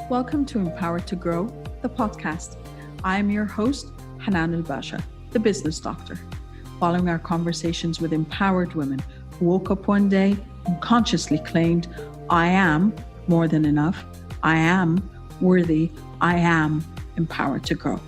Welcome to Empowered to Grow, the podcast. I am your host, Hanan and Basha, the business doctor. Following our conversations with empowered women who woke up one day and consciously claimed, I am more than enough, I am worthy, I am empowered to grow.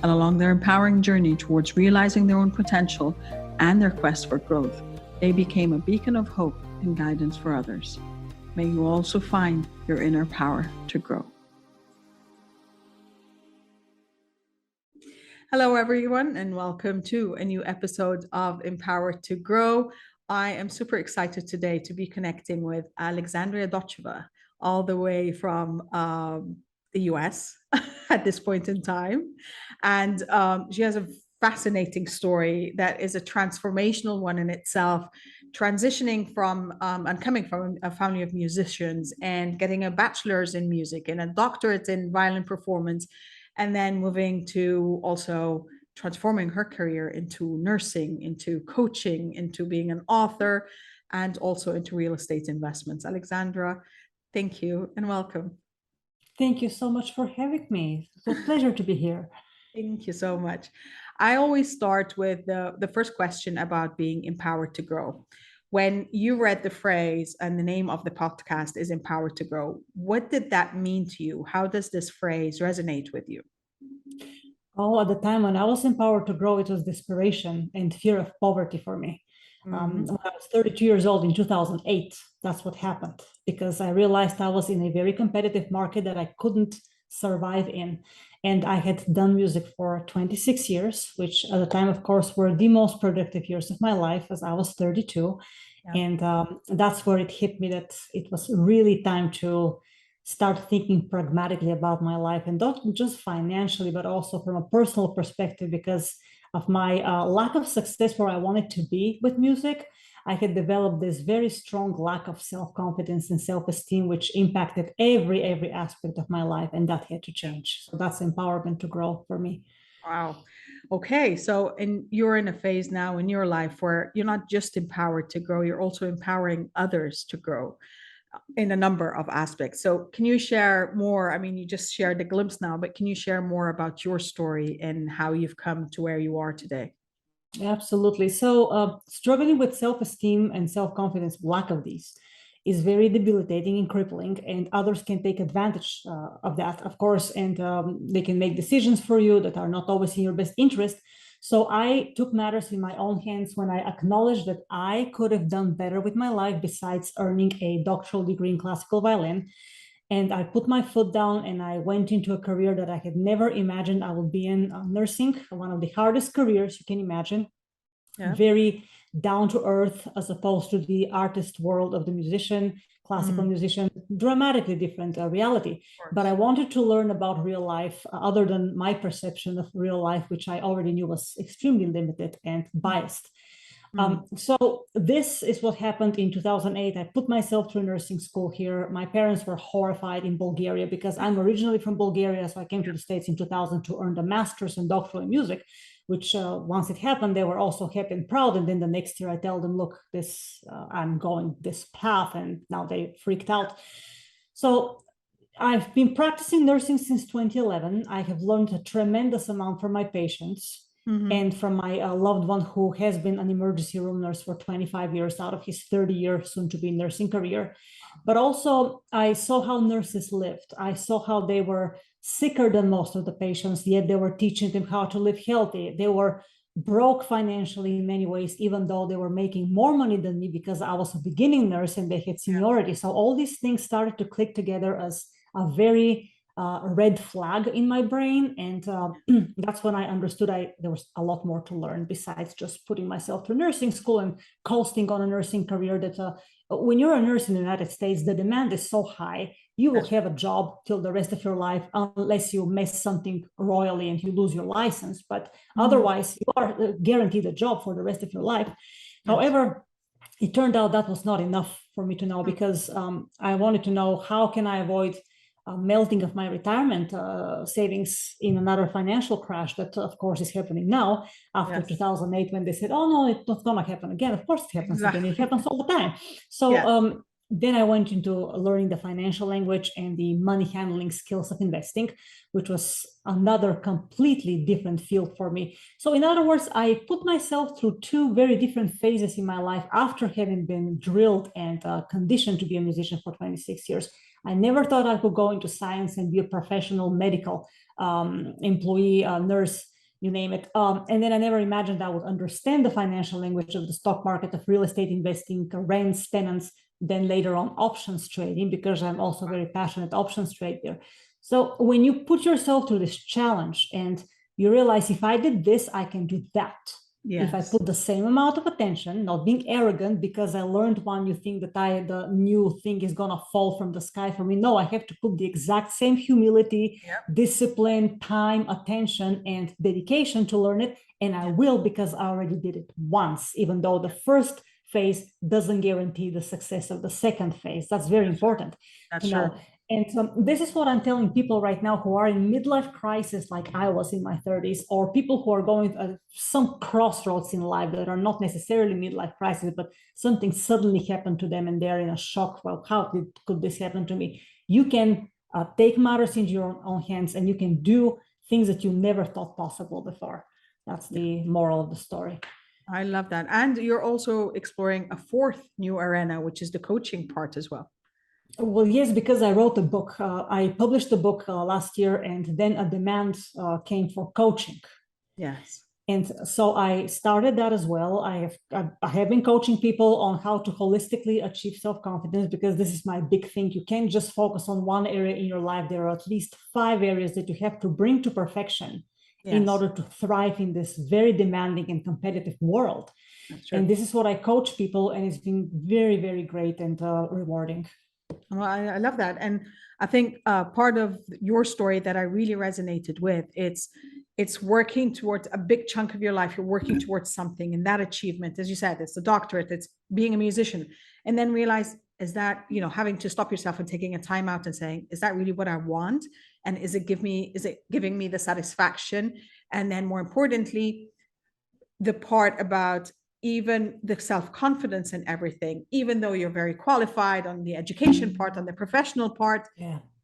And along their empowering journey towards realizing their own potential and their quest for growth, they became a beacon of hope and guidance for others. May you also find your inner power to grow. Hello, everyone, and welcome to a new episode of Empowered to Grow. I am super excited today to be connecting with Alexandra Dotcheva, all the way from the US at this point in time. And she has a fascinating story that is a transformational one in itself, transitioning from and coming from a family of musicians and getting a bachelor's in music and a doctorate in violin performance, and then moving to also transforming her career into nursing, into coaching, into being an author, and also into real estate investments. Alexandra, thank you and welcome. Thank you so much for having me. It's a pleasure to be here. Thank you so much. I always start with the first question about being empowered to grow. When you read the phrase and the name of the podcast is Empowered to Grow, what did that mean to you? How does this phrase resonate with you? Oh, at the time when I was empowered to grow, it was desperation and fear of poverty for me. When I was 32 years old in 2008, that's what happened, because I realized I was in a very competitive market that I couldn't survive in. And I had done music for 26 years, which at the time, of course, were the most productive years of my life, as I was 32. Yeah. And that's where it hit me that it was really time to start thinking pragmatically about my life, and not just financially, but also from a personal perspective, because of my lack of success where I wanted to be with music. I had developed this very strong lack of self-confidence and self-esteem, which impacted every aspect of my life, and that had to change. So that's empowerment to grow for me. Wow. Okay. So you're in a phase now in your life where you're not just empowered to grow, you're also empowering others to grow in a number of aspects. So can you share more? I mean, you just shared a glimpse now, but can you share more about your story and how you've come to where you are today? Absolutely. So struggling with self-esteem and self-confidence, lack of these, is very debilitating and crippling, and others can take advantage of that, of course, and they can make decisions for you that are not always in your best interest. So I took matters in my own hands when I acknowledged that I could have done better with my life besides earning a doctoral degree in classical violin. And I put my foot down and I went into a career that I had never imagined I would be in, nursing, one of the hardest careers you can imagine. Yeah. Very down to earth, as opposed to the artist world of the musician, classical musician, dramatically different reality. But I wanted to learn about real life, other than my perception of real life, which I already knew was extremely limited and biased. So this is what happened in 2008. I put myself through nursing school here. My parents were horrified in Bulgaria because I'm originally from Bulgaria. So I came to the States in 2000 to earn the master's and doctoral in music, which once it happened, they were also happy and proud. And then the next year I tell them, look, I'm going this path. And now they freaked out. So I've been practicing nursing since 2011. I have learned a tremendous amount from my patients. And from my loved one who has been an emergency room nurse for 25 years out of his 30-year soon-to-be nursing career. But also, I saw how nurses lived. I saw how they were sicker than most of the patients, yet they were teaching them how to live healthy. They were broke financially in many ways, even though they were making more money than me because I was a beginning nurse and they had seniority. So all these things started to click together as a very red flag in my brain. And that's when I understood there was a lot more to learn besides just putting myself through nursing school and coasting on a nursing career. That when you're a nurse in the United States, the demand is so high, you will have a job till the rest of your life, unless you mess something royally and you lose your license. But otherwise, you are guaranteed a job for the rest of your life. However, it turned out that was not enough for me to know, because I wanted to know, how can I avoid melting of my retirement savings in another financial crash that, of course, is happening now after 2008, when they said, oh, no, it's not going to happen again. Of course it happens again. It happens all the time. So then I went into learning the financial language and the money handling skills of investing, which was another completely different field for me. So in other words, I put myself through two very different phases in my life after having been drilled and conditioned to be a musician for 26 years. I never thought I could go into science and be a professional medical employee, nurse, you name it. And then I never imagined I would understand the financial language of the stock market, of real estate investing, rents, tenants, then later on options trading, because I'm also very passionate options trader. So when you put yourself through this challenge and you realize, if I did this, I can do that. Yes. If I put the same amount of attention, not being arrogant because I learned one new thing that the new thing is gonna fall from the sky for me. No, I have to put the exact same humility, discipline, time, attention, and dedication to learn it. And I will, because I already did it once, even though the first phase doesn't guarantee the success of the second phase. That's very important. That's true. And this is what I'm telling people right now who are in midlife crisis, like I was in my 30s, or people who are going at some crossroads in life that are not necessarily midlife crisis, but something suddenly happened to them and they're in a shock. Well, how could this happen to me? You can take matters into your own hands, and you can do things that you never thought possible before. That's the moral of the story. I love that. And you're also exploring a fourth new arena, which is the coaching part as well. Well, yes, because I wrote a book. I published the book last year, and then a demand came for coaching. Yes. And so I started that as well. I have been coaching people on how to holistically achieve self-confidence, because this is my big thing. You can't just focus on one area in your life. There are at least 5 areas that you have to bring to perfection in order to thrive in this very demanding and competitive world. And this is what I coach people, and it's been very, very great and rewarding. Well, I love that. And I think part of your story that I really resonated with, it's working towards a big chunk of your life. You're working towards something, and that achievement, as you said, it's the doctorate, it's being a musician, and then realize, is that, having to stop yourself and taking a time out and saying, is that really what I want? And is it giving me the satisfaction? And then more importantly, the part about even the self-confidence and everything, even though you're very qualified on the education part, on the professional part,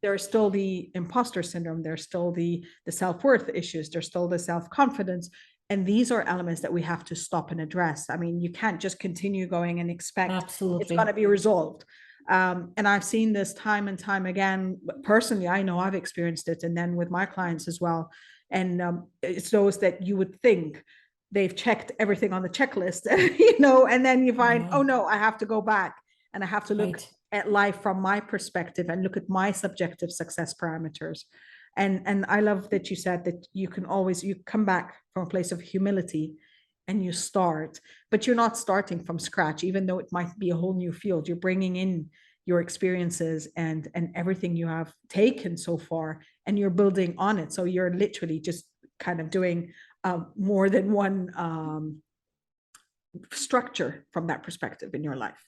there's still the imposter syndrome, there's still the self-worth issues, there's still the self-confidence. And these are elements that we have to stop and address. I mean, you can't just continue going and expect it's going to be resolved. And I've seen this time and time again. Personally, I know I've experienced it, and then with my clients as well. And it's those that you would think they've checked everything on the checklist, and then you find, oh no, I have to go back and I have to look at life from my perspective and look at my subjective success parameters. And I love that you said that you come back from a place of humility and you start, but you're not starting from scratch, even though it might be a whole new field. You're bringing in your experiences and everything you have taken so far, and you're building on it. So you're literally just kind of doing more than one structure from that perspective in your life.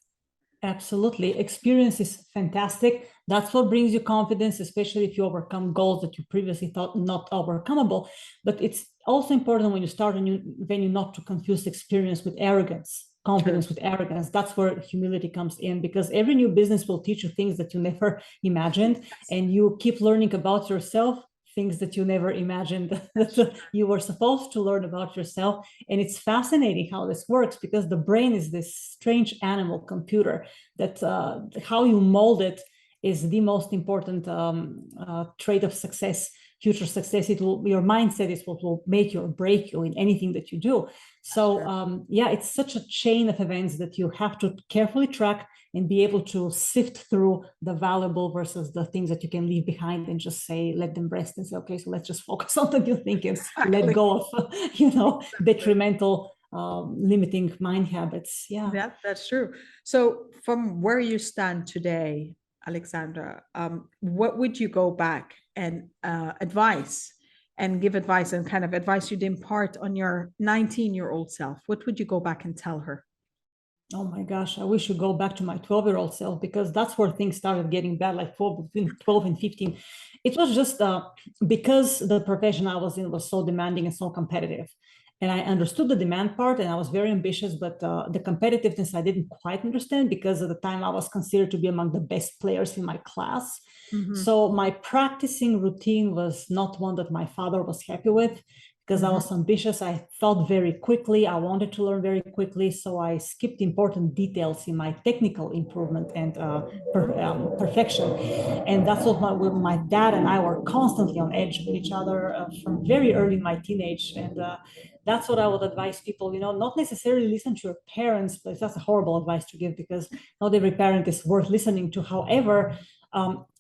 Absolutely. Experience is fantastic. That's what brings you confidence, especially if you overcome goals that you previously thought not overcomable. But it's also important when you start a new venue not to confuse experience with arrogance, confidence with arrogance. That's where humility comes in, because every new business will teach you things that you never imagined, and you keep learning about yourself, things that you never imagined that you were supposed to learn about yourself. And it's fascinating how this works, because the brain is this strange animal computer that how you mold it is the most important trait of success, future success. Your mindset is what will make you or break you in anything that you do. So it's such a chain of events that you have to carefully track and be able to sift through the valuable versus the things that you can leave behind, and just say, let them rest, and say, okay, so let's just focus on the new thing and let go of, detrimental, limiting mind habits. Yeah, that's true. So from where you stand today, Alexandra, what would you go back and give advice and kind of advice you'd impart on your 19-year-old self? What would you go back and tell her? Oh my gosh, I wish you go back to my 12-year-old self, because that's where things started getting bad, like between 12 and 15. It was just because the profession I was in was so demanding and so competitive. and I understood the demand part, and I was very ambitious, but the competitiveness I didn't quite understand, because at the time I was considered to be among the best players in my class. So my practicing routine was not one that my father was happy with, because I was ambitious. I thought very quickly. I wanted to learn very quickly. So I skipped important details in my technical improvement and perfection. And that's what my dad and I were constantly on edge with each other from very early in my teenage. And that's what I would advise people, not necessarily listen to your parents, but that's a horrible advice to give, because not every parent is worth listening to. However,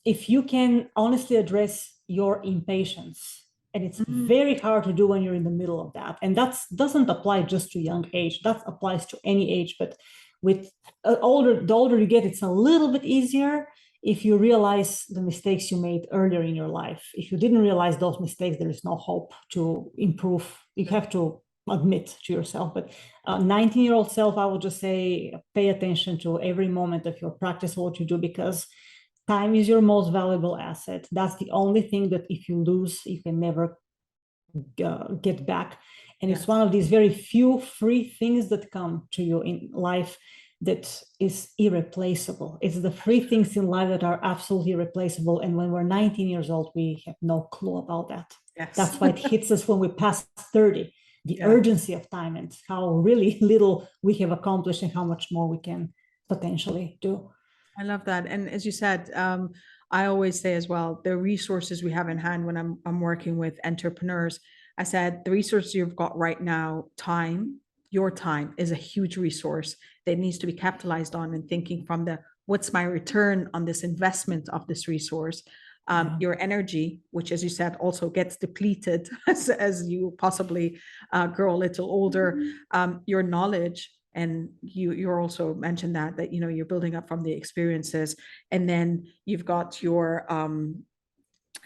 if you can honestly address your impatience, and it's very hard to do when you're in the middle of that. And that doesn't apply just to young age. That applies to any age. But with the older you get, it's a little bit easier if you realize the mistakes you made earlier in your life. If you didn't realize those mistakes, there is no hope to improve. You have to admit to yourself. But 19-year-old self, I would just say, pay attention to every moment of your practice, what you do, because time is your most valuable asset. That's the only thing that if you lose, you can never get back. And it's one of these very few free things that come to you in life that is irreplaceable. It's the free things in life that are absolutely irreplaceable. And when we're 19 years old, we have no clue about that. That's why it hits us when we pass 30, the urgency of time and how really little we have accomplished and how much more we can potentially do. I love that. And as you said, I always say as well, the resources we have in hand when I'm working with entrepreneurs, I said, the resources you've got right now, your time is a huge resource that needs to be capitalized on, and thinking from what's my return on this investment of this resource? Your energy, which, as you said, also gets depleted as you possibly grow a little older, your knowledge. And you're also mentioned that you're building up from the experiences, and then you've got your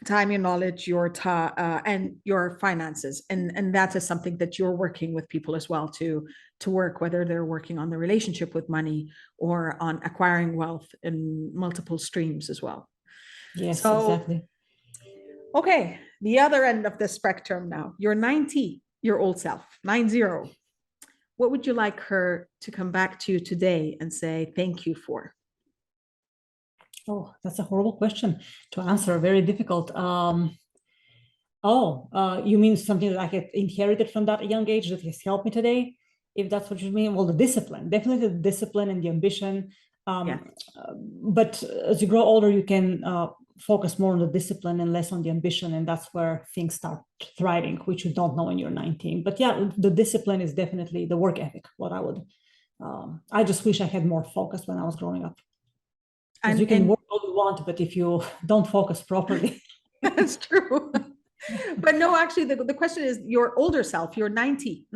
time, your knowledge, and your finances, and that is something that you're working with people as well to work, whether they're working on the relationship with money or on acquiring wealth in multiple streams as well. Yes, exactly. Okay, the other end of the spectrum now, your 90-year-old self, 90. What would you like her to come back to you today and say thank you for? Oh, that's a horrible question to answer. Very difficult. You mean something that I have inherited from that young age that has helped me today? If that's what you mean, well, the discipline, definitely the discipline and the ambition. But as you grow older, you can focus more on the discipline and less on the ambition, and that's where things start thriving, which you don't know when you're 19. But yeah, the discipline is definitely the work ethic. I just wish I had more focus when I was growing up. Because you can work all you want, but if you don't focus properly. That's true. But no, actually, the question is your older self, your 90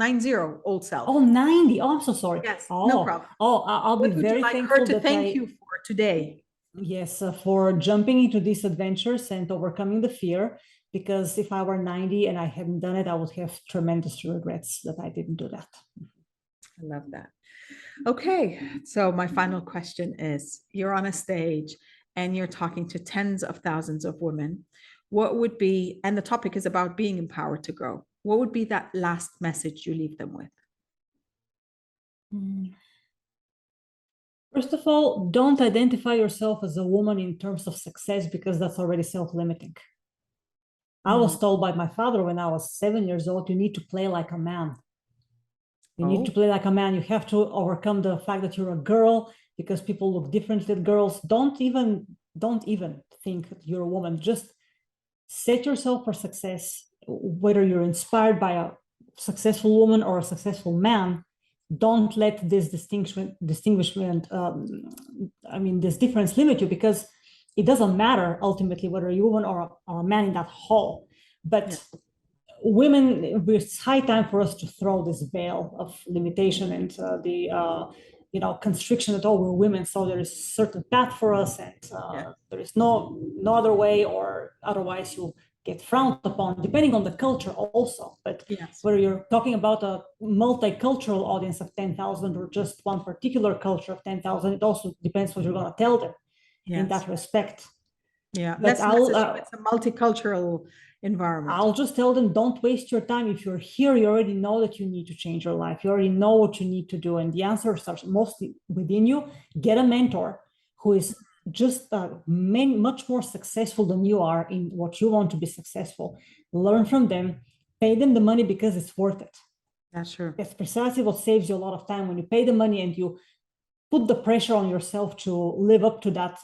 old self. Oh, 90. Oh, I'm so sorry. Yes, no problem. I'll be very thankful to thank you for today. Yes, for jumping into these adventures and overcoming the fear, because if I were 90 and I hadn't done it, I would have tremendous regrets that I didn't do that. I love that. Okay, so my final question is, you're on a stage and you're talking to tens of thousands of women. What would be, and the topic is about being empowered to grow, what would be that last message you leave them with? First of all, don't identify yourself as a woman in terms of success, because that's already self-limiting. I was told by my father when I was 7 years old, you need to play like a man. You need to play like a man. You have to overcome the fact that you're a girl, because people look differently at girls. Don't even think that you're a woman. Just set yourself for success, whether you're inspired by a successful woman or a successful man. Don't let this this difference limit you, because it doesn't matter ultimately whether you're a woman or a man in that hall. But women, it's high time for us to throw this veil of limitation and constriction that, we're women, so there is a certain path for us, and there is no other way, or otherwise you'll get frowned upon, depending on the culture also. But whether you're talking about a multicultural audience of 10,000 or just one particular culture of 10,000, it also depends what you're going to tell them in that respect. Yeah, But let's assume it's a multicultural environment. I'll just tell them, don't waste your time. If you're here, you already know that you need to change your life. You already know what you need to do. And the answers are mostly within you. Get a mentor who is just much more successful than you are in what you want to be successful. Learn from them, pay them the money because it's worth it. That's true. That's precisely what saves you a lot of time. When you pay the money and you put the pressure on yourself to live up to that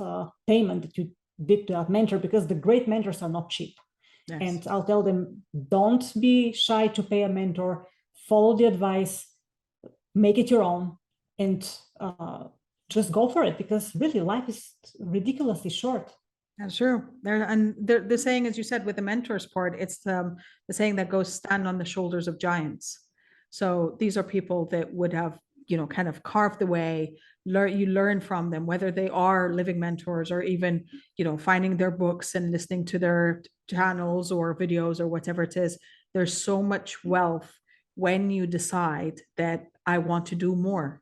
payment that you did to that mentor, because the great mentors are not cheap. Yes. And I'll tell them, don't be shy to pay a mentor, follow the advice, make it your own, and just go for it, because really life is ridiculously short. That's true. The saying, as you said, with the mentors part, it's the saying that goes, stand on the shoulders of giants. So these are people that would have, kind of carved the way. You learn from them, whether they are living mentors or even, finding their books and listening to their channels or videos or whatever it is. There's so much wealth when you decide that I want to do more.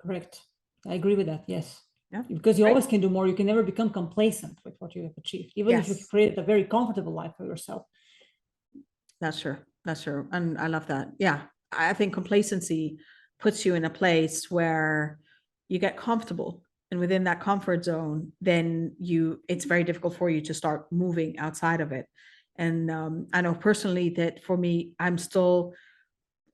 Correct. I agree with that. Yes. Yeah. Because you always can do more. You can never become complacent with what you have achieved, even if you've created a very comfortable life for yourself. That's true. That's true. And I love that. Yeah. I think complacency puts you in a place where you get comfortable, and within that comfort zone, then it's very difficult for you to start moving outside of it. And I know personally that for me, I'm still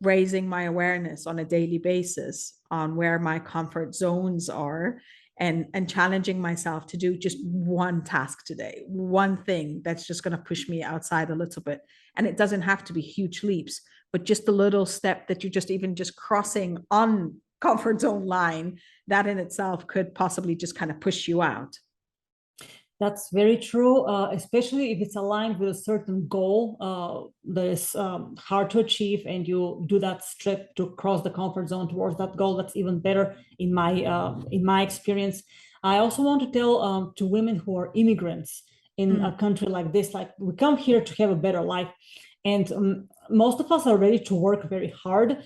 raising my awareness on a daily basis on where my comfort zones are, and challenging myself to do just one task today, one thing that's just going to push me outside a little bit. And it doesn't have to be huge leaps, but just a little step that you're just crossing on comfort zone line, that in itself could possibly just kind of push you out. That's very true, especially if it's aligned with a certain goal that is hard to achieve, and you do that step to cross the comfort zone towards that goal. That's even better in my experience. I also want to tell to women who are immigrants in a country like this, like, we come here to have a better life, and most of us are ready to work very hard.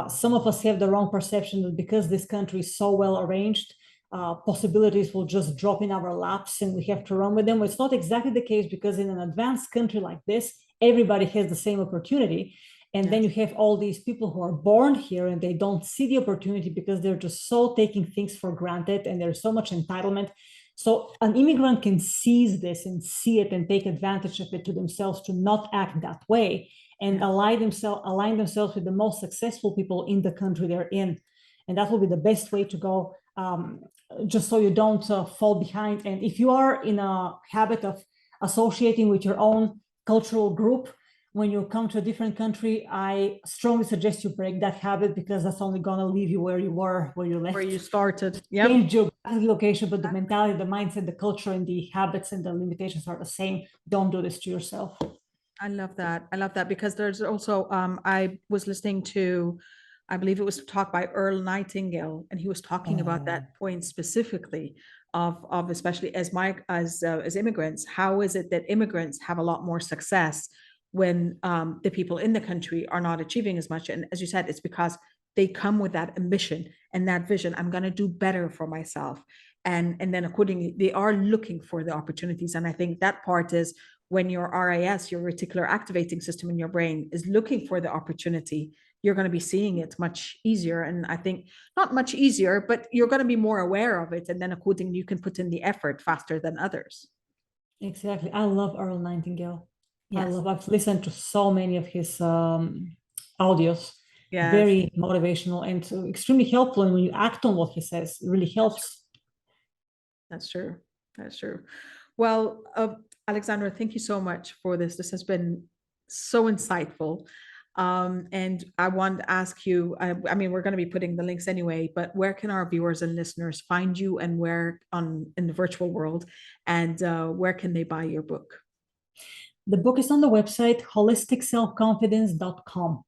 Some of us have the wrong perception that because this country is so well arranged, possibilities will just drop in our laps and we have to run with them. Well, it's not exactly the case, because in an advanced country like this, everybody has the same opportunity. And then you have all these people who are born here and they don't see the opportunity because they're just so taking things for granted, and there's so much entitlement. So an immigrant can seize this and see it and take advantage of it to themselves, to not act that way, and align themselves with the most successful people in the country they're in. And that will be the best way to go, just so you don't fall behind. And if you are in a habit of associating with your own cultural group, when you come to a different country, I strongly suggest you break that habit, because that's only going to leave you where you were, where you left, where you started. Change geographic location, but the mentality, the mindset, the culture, and the habits and the limitations are the same. Don't do this to yourself. I love that. I love that, because there's also, I was listening to, I believe it was a talk by Earl Nightingale, and he was talking about that point specifically of especially as immigrants, how is it that immigrants have a lot more success when the people in the country are not achieving as much? And as you said, it's because they come with that ambition and that vision. I'm going to do better for myself. And then accordingly, they are looking for the opportunities. And I think that part is when your RAS, your reticular activating system in your brain, is looking for the opportunity, you're going to be seeing it much easier. And I think not much easier, but you're going to be more aware of it. And then accordingly, you can put in the effort faster than others. Exactly. I love Earl Nightingale. Yes. I've listened to so many of his audios. Yes. Very motivational and extremely helpful. And when you act on what he says, it really helps. That's true. That's true. Well, Alexandra, thank you so much for this. This has been so insightful. And I want to ask you, I mean, we're going to be putting the links anyway, but where can our viewers and listeners find you, and where in the virtual world, and where can they buy your book? The book is on the website, holisticselfconfidence.com.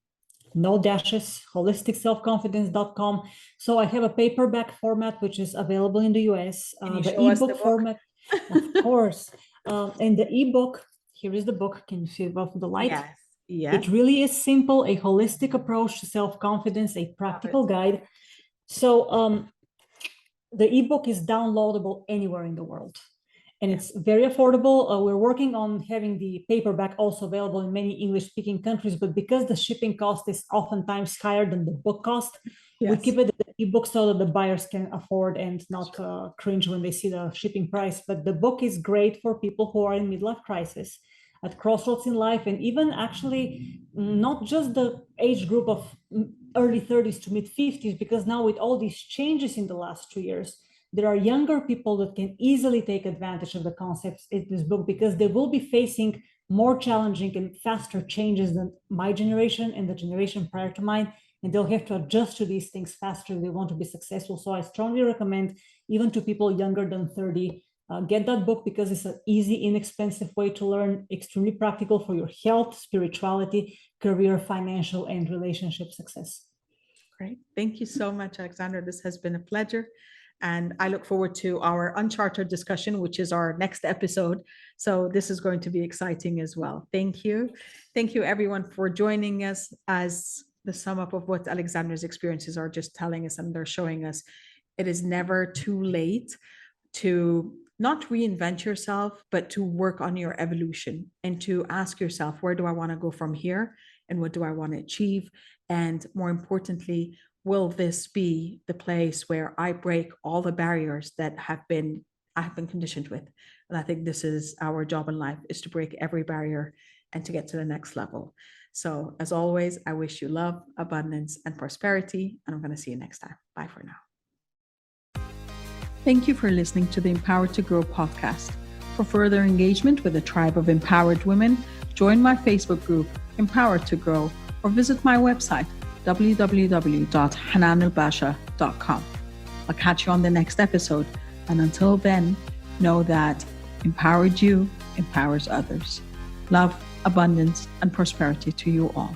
No dashes, holisticselfconfidence.com. So I have a paperback format, which is available in the US. The ebook format, of course. And the ebook, here is the book. Can you see it above the light? Yes. Yes. It really is simple, a holistic approach to self-confidence, a practical guide. So the ebook is downloadable anywhere in the world. and it's very affordable. We're working on having the paperback also available in many English-speaking countries, but because the shipping cost is oftentimes higher than the book cost, we keep it at the ebook so that the buyers can afford and not cringe when they see the shipping price. But the book is great for people who are in midlife crisis, at crossroads in life, and even actually not just the age group of early 30s to mid 50s, because now with all these changes in the last 2 years, there are younger people that can easily take advantage of the concepts in this book, because they will be facing more challenging and faster changes than my generation and the generation prior to mine, and they'll have to adjust to these things faster if they want to be successful. So I strongly recommend, even to people younger than 30, get that book, because it's an easy, inexpensive way to learn, extremely practical for your health, spirituality, career, financial, and relationship success. Great. Thank you so much, Alexandra. This has been a pleasure. And I look forward to our uncharted discussion, which is our next episode. So this is going to be exciting as well. Thank you. Thank you, everyone, for joining us as the sum up of what Alexandra's experiences are just telling us, and they're showing us it is never too late to not reinvent yourself, but to work on your evolution and to ask yourself, where do I want to go from here? And what do I want to achieve? And more importantly, will this be the place where I break all the barriers that I have been conditioned with? And I think this is our job in life, is to break every barrier and to get to the next level. So as always, I wish you love, abundance, and prosperity. And I'm going to see you next time. Bye for now. Thank you for listening to the Empowered to Grow podcast. For further engagement with a tribe of empowered women, join my Facebook group, Empowered to Grow, or visit my website, www.hananalbasha.com. I'll catch you on the next episode. And until then, know that empowered you empowers others. Love, abundance, and prosperity to you all.